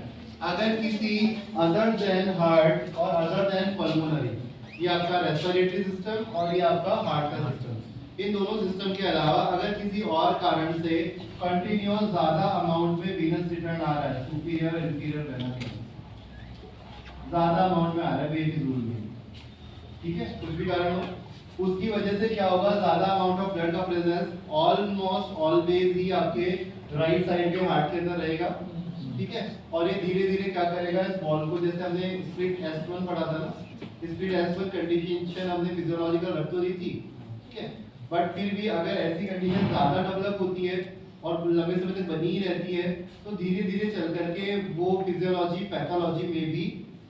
अगर किसी अदर देन हार्ट और अदर देन पल्मोनरी, ये आपका रेस्पिरेटरी सिस्टम और ये आपका हार्ट का सिस्टम, इन दोनों सिस्टम के अलावा अगर किसी और कारण से कंटिन्यूअस ज्यादा अमाउंट में वीनस रिटर्न आ रहा है, सुपीरियर और इंफीरियर वेना के ज्यादा अमाउंट में आ रहा है बेफिजूल में, ठीक है, कुछ भी कारण हो, उसकी वजह से क्या होगा, ज्यादा अमाउंट ऑफ ब्लड का प्रेजेंस ऑलमोस्ट ऑलवेज ही आपके राइट साइड के हार्ट के अंदर रहेगा। ठीक है, और ये धीरे धीरे क्या करेगा, इस बॉल को, जैसे हमने स्प्लिट S1 पढ़ा था ना, स्प्लिट S1 कंडीशन हमने फिजियोलॉजिकल रख तो दी थी। ठीक है, बट फिर भी अगर ऐसी कंडीशन ज्यादा डेवलप होती है और लंबे समय तक बनी ही रहती है, तो धीरे धीरे चल करके वो फिजियोलॉजी पैथोलॉजी में भी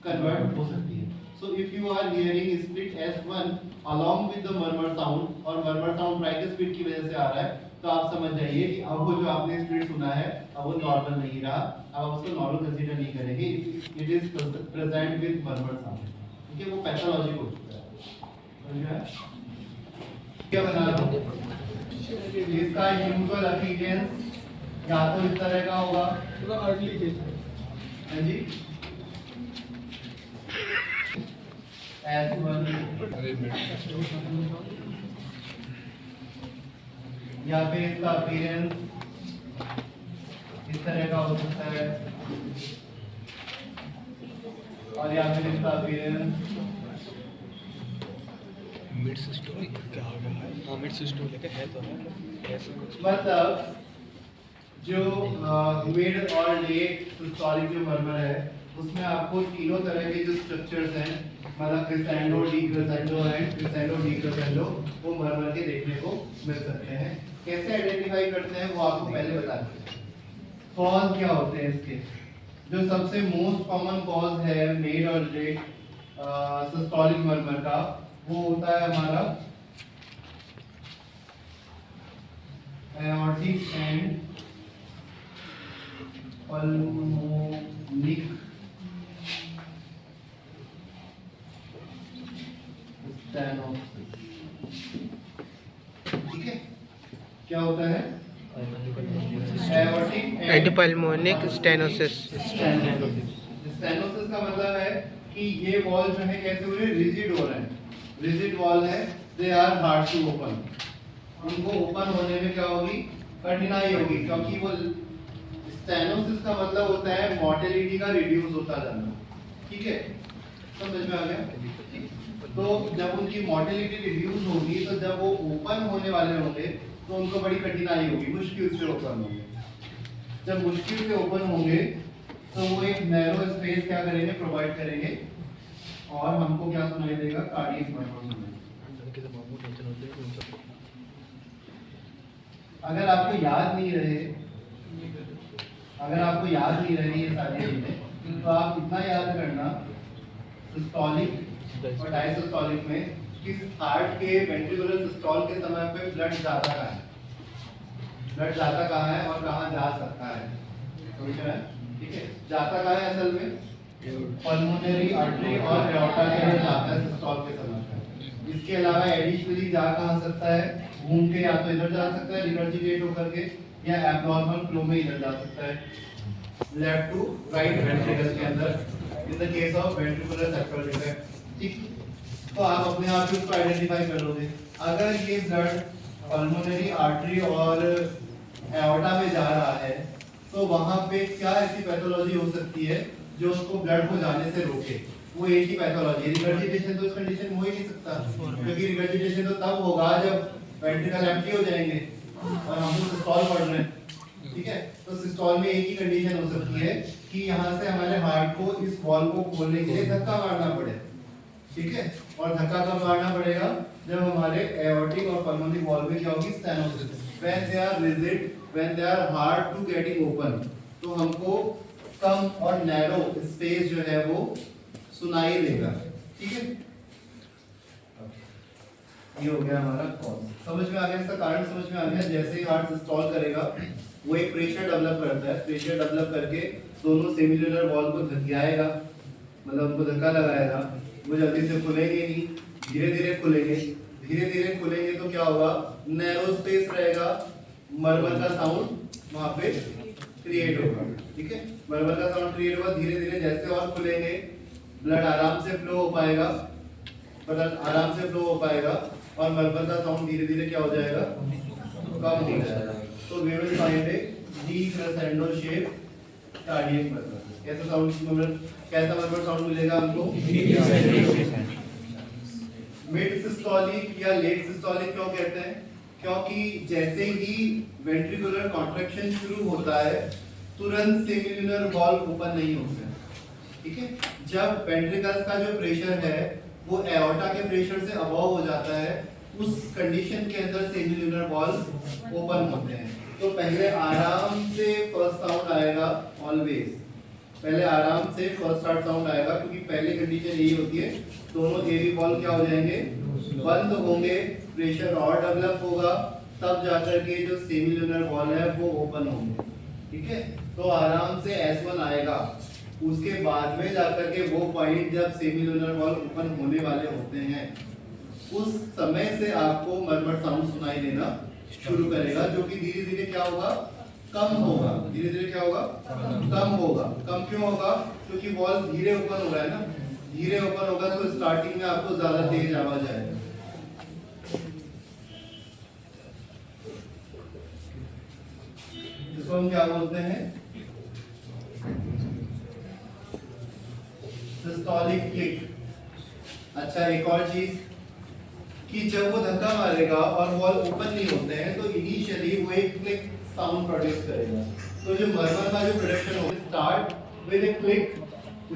कन्वर्ट हो सकती है। So if you are hearing split S1 along with the murmur sound, और murmur sound tricuspid की वजह से आ रहा है, तो आप समझ जाइए कि अब वो जो आपने स्प्लिट सुना है अब वो नॉर्मल नहीं रहा, अब आप उसको नॉर्मल कंसीडर नहीं करेंगे, it is present with murmur sound। ठीक है, वो पैथोलॉजी हो चुका है। समझ गया क्या बना रहा हूं, इसका यूजुअल अपीयरेंस या तो इस तरह का होगा, थोड़ा अर्ली केस हां जी, S1 या फिर इसका अपीयरेंस इस तरह का हो सकता है, और या फिर इसका अपीयरेंस मिड सिस्टम क्या होगा, हां मिड सिस्टम लेके है तो ऐसे मतलब जो मिड और लेट सिस्टोलिक जो मरमर है उसमें आपको तीनों तरह के जो स्ट्रक्चर्स हैं, मतलब crescendo, D crescendo and crescendo, D crescendo, वो मरमर के देखने को मिल सकते हैं। कैसे आइडेंटिफाई करते हैं वो आपको पहले बता दें। कॉज क्या होते हैं इसके, जो सबसे मोस्ट कॉमन कॉज है मिड और लेट सिस्टोलिक मरमर का, वो होता है हमारा aortic and pulmonic स्टेनोसिस। ठीक है, क्या होता है? एंटीपल्मोनिक स्टेनोसिस। स्टेनोसिस का मतलब है कि ये वॉल जो है कैसे हो रहे हैं? रिजिड हो रहे हैं। रिजिड वॉल है, they are hard to open. उनको ओपन होने में क्या होगी? कठिनाई होगी, क्योंकि वो स्टेनोसिस का मतलब होता है मोर्टेलिटी का रिड्यूस होता जाना। ठीक है, समझ में आ गया? तो जब उनकी मोर्टेलिटी रिड्यूस होगी तो जब वो ओपन होने वाले होंगे तो उनको बड़ी कठिनाई होगी, मुश्किल से ओपन होंगे। जब मुश्किल से ओपन होंगे तो वो एक नैरो स्पेस क्या करेंगे? प्रोवाइड करेंगे, और हमको क्या सुनाई देगा? कार्डियक मरमर सुनाई। अगर आपको याद नहीं रहे, ये सारी चीजें, तो आप इतना याद करना सिस्टोलिक और डायसिस्टोलिक में कि हार्ट के वेंट्रिकुलर सिस्टोल के समय पे ब्लड जाता कहाँ है, और कहाँ जा सकता है। समझ रहे हैं? ठीक है, जाता कहाँ है असल में? पल्मोनरी आर्टरी और एओर्टा के अंदर जाता है सिस्टोल के समय पे। इसके अलावा एडिशनली जा कहाँ सकता है? घूम के या तो इधर जा सकता है रिगर्जिटेट होकर के, या एब्नॉर्मल फ्लो में इधर जा सकता है, लेफ्ट टू राइट वेंट्रिकल के अंदर, in the case of ventricular septal defect. ठीक, तो आप अपने आप ही उसको आइडेंटिफाई कर लोगे। अगर ये ब्लड पल्मोनरी आर्टरी और एओर्टा में जा रहा है तो वहां पे क्या ऐसी पैथोलॉजी हो सकती है जो उसको ब्लड को जाने से रोके? वो एक ही पैथोलॉजी, रिगर्जिटेशन तो इस कंडीशन में हो ही नहीं सकता, क्योंकि रिगर्जिटेशन तो तब होगा जब वेंट्रिकल एम्प्टी हो जाएंगे और हम लोग सिस्टोल पढ़ रहे हैं। ठीक है, तो सिस्टोल में एक ही कंडीशन हो सकती है कि यहाँ से हमारे हार्ट को इस वॉल को खोलने के लिए धक्का मारना पड़े। ठीक है, और धक्का कब मारना पड़ेगा? जब हमारे एओर्टिक और पल्मोनरी वॉल में क्या होगी? Stenosis. When they are rigid, when they are hard to getting open, तो हमको कम और नैरो स्पेस जो है वो सुनाई देगा। ठीक है, ये हो गया हमारा कॉज। समझ में आ गया? इसका कारण समझ में आ गया? जैसे ही हार्ट सिस्टोल करेगा वो एक प्रेशर डेवलप करता है, प्रेशर डेवलप करके दोनों सेमिलुलर वॉल को धकियाएगा, मतलब उनको धक्का लगाएगा। वो जल्दी से खुलेंगे नहीं, धीरे धीरे खुलेंगे। धीरे धीरे खुलेंगे तो क्या होगा? नैरो स्पेस रहेगा, मरमर का साउंड वहां पे क्रिएट होगा। ठीक है, मरमर का साउंड क्रिएट होगा। धीरे धीरे जैसे और खुलेंगे ब्लड आराम से फ्लो हो पाएगा, और मरमर का साउंड धीरे धीरे क्या हो जाएगा? कम हो जाएगा। तो we will find a decrescendo shape cardiac murmur. कैसा मरमर साउंड मिलेगा हमको? मिड सिस्टोलिक या लेट सिस्टोलिक क्यों कहते हैं? क्योंकि जैसे ही वेंट्रिकुलर कॉन्ट्रैक्शन शुरू होता है तुरंत सेमिलुलर वॉल ओपन नहीं होते हैं। ठीक है, जब वेंट्रिकल्स का जो प्रेशर है वो एओर्टा के प्रेशर से अबव हो जाता है, उस कंडीशन के अंदर सेमिलुलर वॉल ओपन होते हैं। तो पहले आराम से फर्स्ट साउंड आएगा, ऑलवेज पहले आराम से फर्स्ट हार्ट साउंड आएगा, क्योंकि पहली कंडीशन यही होती है, दोनों एवी वॉल क्या हो जाएंगे? बंद होंगे, प्रेशर और डेवलप होगा, तब जाकर के जो सेमिलुलर वॉल है वो ओपन होंगे। ठीक है, तो आराम से S1 आएगा, उसके बाद में जाकर के वो पॉइंट जब सेमिलुलर वॉल ओपन होने वाले होते हैं उस समय से आपको मरमर साउंड सुनाई देना शुरू करेगा, जो कि धीरे धीरे क्या होगा? कम होगा। धीरे धीरे क्या होगा? कम होगा। कम क्यों होगा? क्योंकि वॉल धीरे ओपन हो रहा है ना, धीरे ओपन होगा तो स्टार्टिंग में आपको ज्यादा तेज आवाज आएगा। इसको हम क्या बोलते हैं? Systolic click. अच्छा, एक और चीज कि जब वो धक्का मारेगा और वॉल ओपन नहीं होते हैं तो इनिशियली वो एक क्लिक साउंड प्रोड्यूस करेगा। तो जो मरमर का जो प्रोडक्शन होगा start with A click.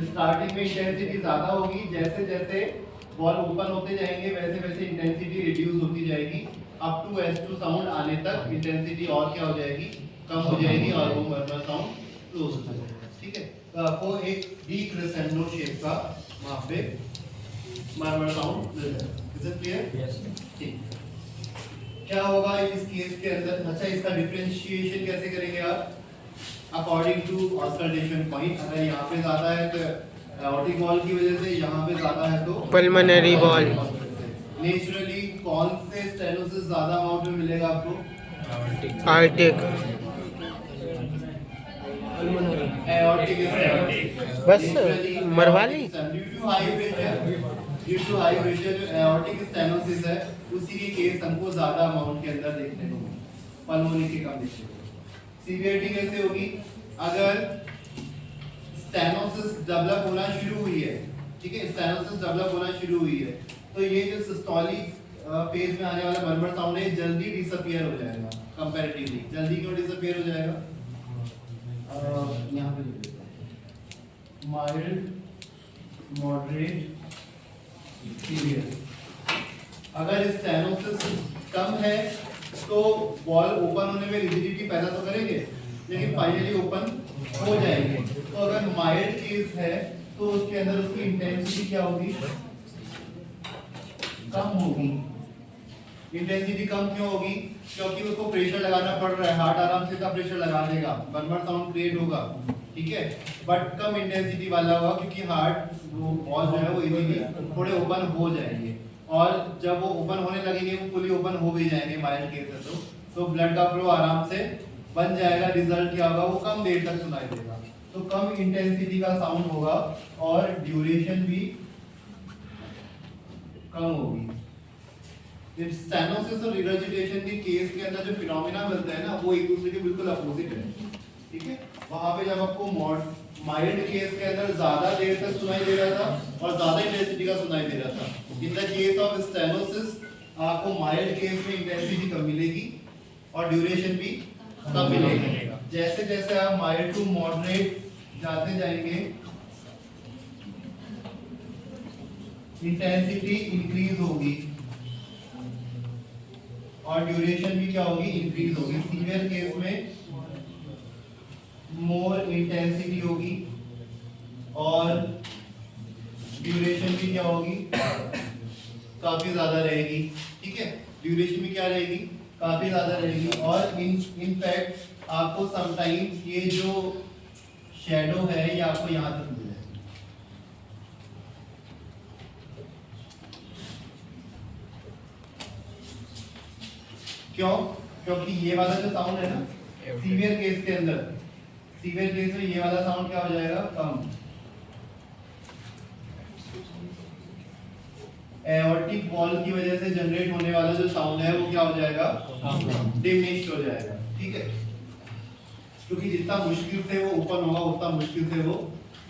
Starting में इंटेंसिटी ज्यादा होगी, जैसे जैसे वॉल ओपन होते जाएंगे वैसे वैसे इंटेंसिटी रिड्यूस होती जाएगी, अप टू S2 साउंड आने तक इंटेंसिटी और क्या हो जाएगी? कम हो जाएगी, और वो मरमर साउंड क्लोज हो जाएगा। ठीक है, तो आपको एक डीक्रेसेंडो शेप का वहां पे मरमर साउंड मिल जाएगा। Is it clear? यस। ठीक, क्या होगा इस केस के अंदर? अच्छा, इसका डिफरेंशिएशन कैसे करेंगे आप? According to auscultation point. अगर यहाँ पे ज्यादा है तो एओर्टिक वॉल की वजह से, यहाँ पे ज्यादा है तो पल्मोनरी वॉल। नेचुरली कौन से स्टेनोसिस ज्यादा अमाउंट में मिलेगा आपको? Arctic aortic stenosis. बस Naturally, मरवा ली। due to high pressure जो एओर्टिक स्टेनोसिस है उसी के केस हमको ज्यादा अमाउंट के अंदर देखने को मिलेगा, पल्मोनी के कम देखने को मिलेगा। सीवियरिटी कैसे होगी? अगर स्टेनोसिस डेवलप होना शुरू हुई है, ठीक है, स्टेनोसिस डेवलप होना शुरू हुई है, तो ये जो सिस्टोलिक फेज में आने वाला मरमर साउंड है जल्दी डिसअपीयर हो जाएगा। कंपैरेटिवली जल्दी क्यों डिसअपीयर हो जाएगा? यहाँ पे लिख देता हूँ, माइल्ड, मॉडरेट, सीवियर। अगर स्टेनोसिस कम है तो वॉल ओपन होने में रिजिडिटी पैदा तो करेंगे, लेकिन फाइनली ओपन हो जाएंगे। तो अगर माइल्ड केस है तो उसके अंदर उसकी इंटेंसिटी क्या होगी? कम होगी। इंटेंसिटी कम क्यों होगी? क्योंकि उसको प्रेशर लगाना पड़ रहा है, हार्ट आराम से इतना प्रेशर लगा देगा, मरमर साउंड क्रिएट होगा, ठीक है, बट कम इंटेंसिटी वाला होगा क्योंकि हार्ट वो वॉल जो है वो इजीली थोड़े ओपन हो जाएंगे, और जब वो ओपन होने लगेंगे वो फुली ओपन हो भी जाएंगे माइल्ड केस है तो ब्लड का फ्लो आराम से बन जाएगा। रिजल्ट क्या होगा? वो कम देर तक सुनाई देगा, तो कम इंटेंसिटी का साउंड होगा और ड्यूरेशन भी कम होगी। स्टेनोसिस और रिगर्जिटेशन के केस के अंदर जो फिनोमेना मिलता है ना वो एक दूसरे के बिल्कुल अपोजिट है, ठीक है। वहां पे जब आपको माइल्ड केस के अंदर ज्यादा देर तक सुनाई दे रहा था और ज्यादा इंटेंसिटी का सुनाई दे रहा था, in the case of stenosis आपको माइल्ड केस में इंटेंसिटी कम मिलेगी और ड्यूरेशन भी कम मिलेगा। जैसे जैसे आप माइल्ड टू मॉडरेट जाते जाएंगे इंटेंसिटी इंक्रीज होगी और ड्यूरेशन भी क्या होगी? इंक्रीज होगी। सीवियर केस में मोर इंटेंसिटी होगी और ड्यूरेशन भी क्या होगी? काफी ज्यादा रहेगी, ठीक है, ड्यूरेशन भी क्या रहेगी? काफी ज्यादा रहेगी। और इन फैक्ट आपको समटाइम्स ये जो शैडो है ये आपको यहाँ तक मिलेगा। क्यों? क्योंकि ये वाला जो साउंड है ना सीवियर केस के अंदर, सीवियर केस में ये वाला साउंड क्या हो जाएगा? कम। एओर्टिक वॉल की वजह से जनरेट होने वाला जो साउंड है वो क्या हो जाएगा? डिमिनिश्ड हो जाएगा, ठीक है, क्योंकि जितना मुश्किल से वो ओपन होगा उतना मुश्किल से वो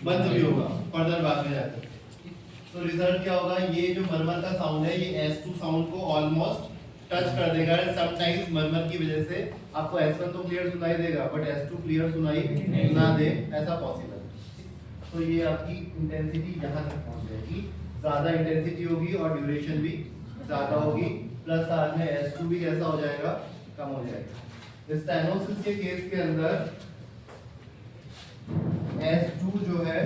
बंद भी होगा फर्दर बाद में जाकर। तो रिजल्ट क्या होगा? ये जो मरमर का साउंड है ये S2 साउंड को ऑलमोस्ट टच कर देगा। समटाइम्स मरमर की वजह से आपको S1 तो क्लियर सुनाई देगा बट S2 क्लियर सुनाई ना दे, ऐसा पॉसिबल है। तो ये आपकी इंटेंसिटी यहाँ तक पहुँच जाएगी, ज्यादा इंटेंसिटी होगी और ड्यूरेशन भी ज्यादा होगी, प्लस साथ में S2 भी कैसा हो जाएगा? कम हो जाएगा। स्टेनोसिस के केस के अंदर S2 जो है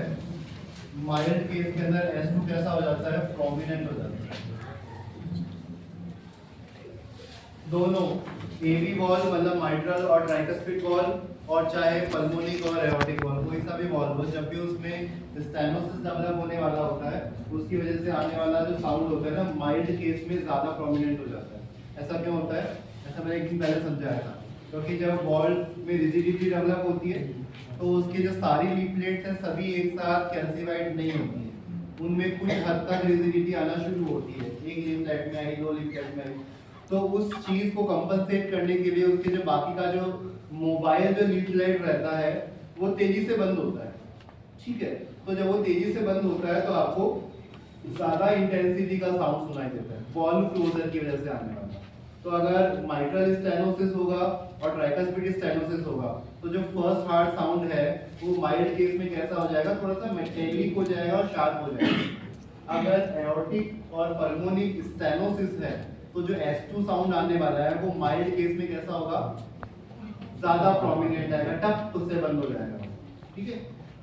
माइल्ड केस के अंदर S2 कैसा हो जाता है? प्रोमिनेंट हो जाता है। दोनों एवी वॉल मतलब माइट्रल और ट्राइकस्पिड वॉल और चाहे पल्मोनिक और एओर्टिक वॉल, कोई सा भी वॉल हो, जब भी उसमें स्टेनोसिस डेवलप होने वाला होता है उसकी वजह से आने वाला जो साउंड होता है ना माइल्ड केस में ज्यादा प्रोमिनेंट हो जाता है। ऐसा क्यों होता है? ऐसा मैंने एक दिन पहले समझाया था, क्योंकि जब वॉल में रिजिडिटी डेवलप होती है तो उसके जो सारी लीफलेट्स हैं सभी एक साथ कैल्सिफाइड नहीं होती है, उनमें कुछ हद तक रिजिडिटी आना शुरू होती है, एक लीफलेट में आई, दो लीफलेट में आई। तो उस चीज को कंपनसेट करने के लिए उसके जो बाकी का जो मोबाइल जो लीफलेट रहता है वो तेजी से बंद होता है, ठीक है। तो जब वो तेजी से बंद होता है तो आपको ज्यादा इंटेंसिटी का साउंड सुनाई देता है वॉल क्लोजर की वजह से आने वाला। तो अगर माइट्रल स्टेनोसिस होगा और ट्राइकस्पिड स्टेनोसिस होगा तो जो फर्स्ट हार्ड साउंड है वो माइल्ड केस में कैसा हो जाएगा? थोड़ा सा मेटेलिक हो जाएगा और शार्प हो जाएगा। अगर एओर्टिक और पल्मोनिक स्टेनोसिस है तो जो S2 साउंड आने वाला है वो माइल्ड केस में कैसा होगा? ज्यादा प्रोमिनेंट आएगा, टप उससे बंद हो जाएगा, ठीक है।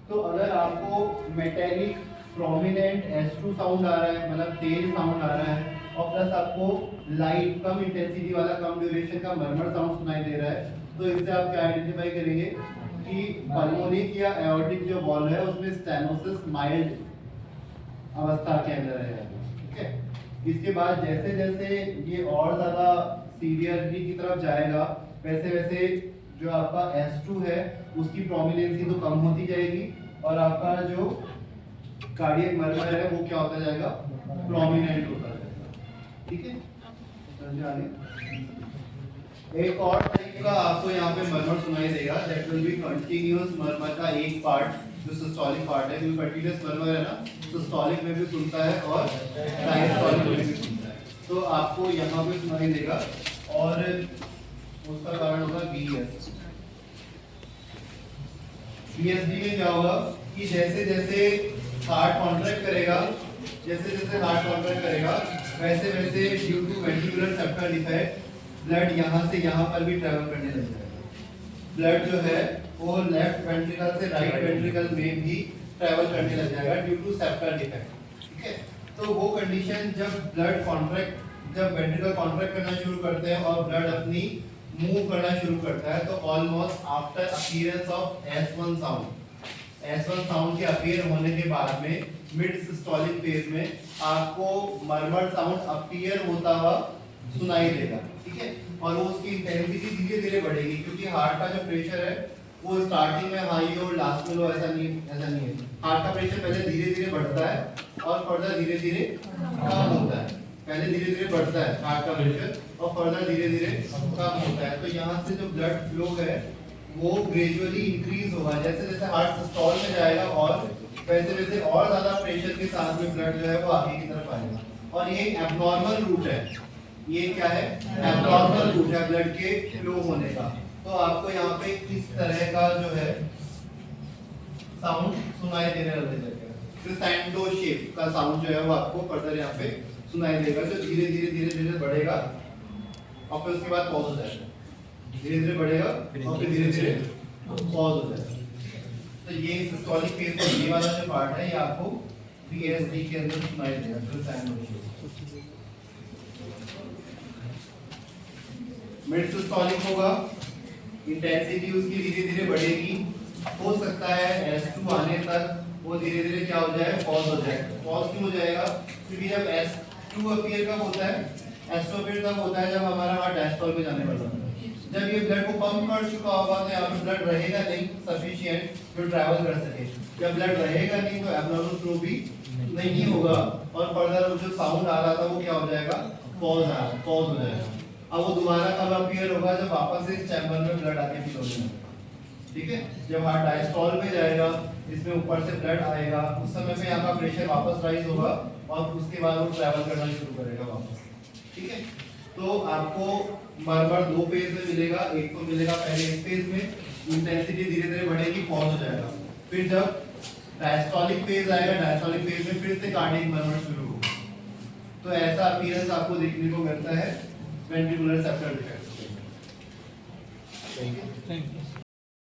तो अगर आपको मेटेलिक प्रोमिनेंट S2 साउंड आ रहा है मतलब तेज साउंड आ रहा है और प्लस आपको लाइट कम इंटेंसिटी वाला कम ड्यूरेशन का मरमर साउंड सुनाई दे रहा है, तो इससे आप क्या आइडेंटिफाई करेंगे कि पल्मोनिक या एओर्टिक जो वॉल है उसमें स्टेनोसिस माइल्ड अवस्था के अंदर है, ठीक है। इसके बाद जैसे जैसे ये और ज्यादा सीवियरिटी की तरफ जाएगा वैसे वैसे जो आपका S2 है उसकी प्रोमिनेंसी तो कम होती जाएगी और आपका जो कार्डियक मर्मर है वो क्या होता जाएगा, प्रोमिनेंट होता जाएगा। ठीक है, समझे आगे। एक और टाइप का आपको यहाँ पे मर्मर सुनाई देगा, that will be continuous murmur का एक पार्ट जो सिस्टोलिक पार्ट है, क्योंकि कंटीन्यूअस मर्मर है ना, सिस्टोलिक में भी सुनता है और डायस्टोलिक में भी सुनता है। तो आपको यहाँ पे सुनाई देगा और उसका कारण होगा BS। BSD में क्या होगा कि जैसे जैसे हार्ट कॉन्ट्रैक्ट करेगा, जैसे जैसे हार्ट कॉन्ट्रैक्ट करेगा वैसे वैसे due to ventricular septal defect blood यहाँ से यहाँ पर भी ट्रैवल करने लग जाएगा। ब्लड जो है वो लेफ्ट वेंट्रिकल से राइट वेंट्रिकल में भी ट्रैवल करने लग जाएगा ड्यू टू सेप्टल डिफेक्ट। ठीक है, तो वो कंडीशन जब ब्लड कॉन्ट्रैक्ट, जब वेंट्रिकल कॉन्ट्रैक्ट करना शुरू करते हैं और ब्लड अपनी मूव करना शुरू करता है, तो almost after appearance of S1 sound, S1 sound के अपीयर होने के बाद में मिड सिस्टोलिक फेज में आपको मर्मर साउंड अपीयर होता हुआ सुनाई देगा। ठीक है, और वो उसकी इंटेंसिटी धीरे धीरे बढ़ेगी क्योंकि हार्ट का जो प्रेशर है वो स्टार्टिंग में हाई और लास्ट में लो ऐसा नहीं है। हार्ट का प्रेशर पहले धीरे धीरे बढ़ता है और फर्दर धीरे धीरे कम होता है। पहले धीरे धीरे बढ़ता है हार्ट का प्रेशर और फर्दर धीरे धीरे कम होता है। तो यहाँ से जो ब्लड फ्लो है वो ग्रेजुअली इंक्रीज होगा, जैसे जैसे हार्ट सिस्टोल में जाएगा और वैसे वैसे और ज्यादा प्रेशर के साथ में ब्लड जो है वो आगे की तरफ आएगा। और ये एब्नॉर्मल रूट है, ये क्या है, एब्नॉर्मल रूट है ब्लड के फ्लो होने का। तो आपको यहाँ पे इस तरह का जो है साउंड सुनाई देने लगेगा, क्रिसेंडो शेप का साउंड जो है वो आपको फर्दर यहाँ पे सुनाई देगा, जो धीरे धीरे धीरे धीरे बढ़ेगा और फिर उसके बाद पॉज हो जाएगा, धीरे धीरे बढ़ेगा और फिर धीरे धीरे पॉज हो जाएगा। तो ये सिस्टोलिक फेज का ये वाला जो पार्ट है ये आपको BSD के अंदर सुनाई देगा, क्रिसेंडो शेप। मिड सिस्टोलिक होगा, इंटेंसिटी उसकी धीरे धीरे बढ़ेगी, हो सकता है S2 आने तक वो धीरे धीरे क्या हो जाए, पॉज हो जाए। पॉज क्यों हो जाएगा, क्योंकि जब S2 अपीयर कब होता है, S2 अपीयर तब होता है जब हमारा हार्ट डायस्टोल में जाने वाला है। जब ये ब्लड को पंप कर चुका होगा तो यहाँ पे ब्लड रहेगा नहीं सफिशिएंट जो ट्रैवल कर सके। जब ब्लड रहेगा नहीं तो एब्नॉर्मल फ्लो भी नहीं होगा और फर्दर जो साउंड आ रहा था वो क्या हो जाएगा, पॉज हो जाएगा। अब वो दोबारा कब अपीयर होगा, जब वापस इस चैम्बर में ब्लड आके फिल हो जाएगा। ठीक है, जब हार्ट डायस्टोल में जाएगा, इसमें ऊपर से ब्लड आएगा, उस समय पे यहाँ का प्रेशर वापस राइज होगा और उसके बाद वो ट्रैवल करना शुरू करेगा वापस। ठीक है, तो आपको मर्मर दो फेज में मिलेगा, एक तो मिलेगा पहले इस फेज में इंटेंसिटी धीरे धीरे बढ़ेगी, पॉज हो जाएगा। फिर जब डायस्टोलिक फेज आएगा, डायस्टोलिक फेज में फिर से कार्डियक मर्मर शुरू होगा। तो ऐसा अपीयरेंस आपको देखने को मिलता है ventricular septal defect. Thank you.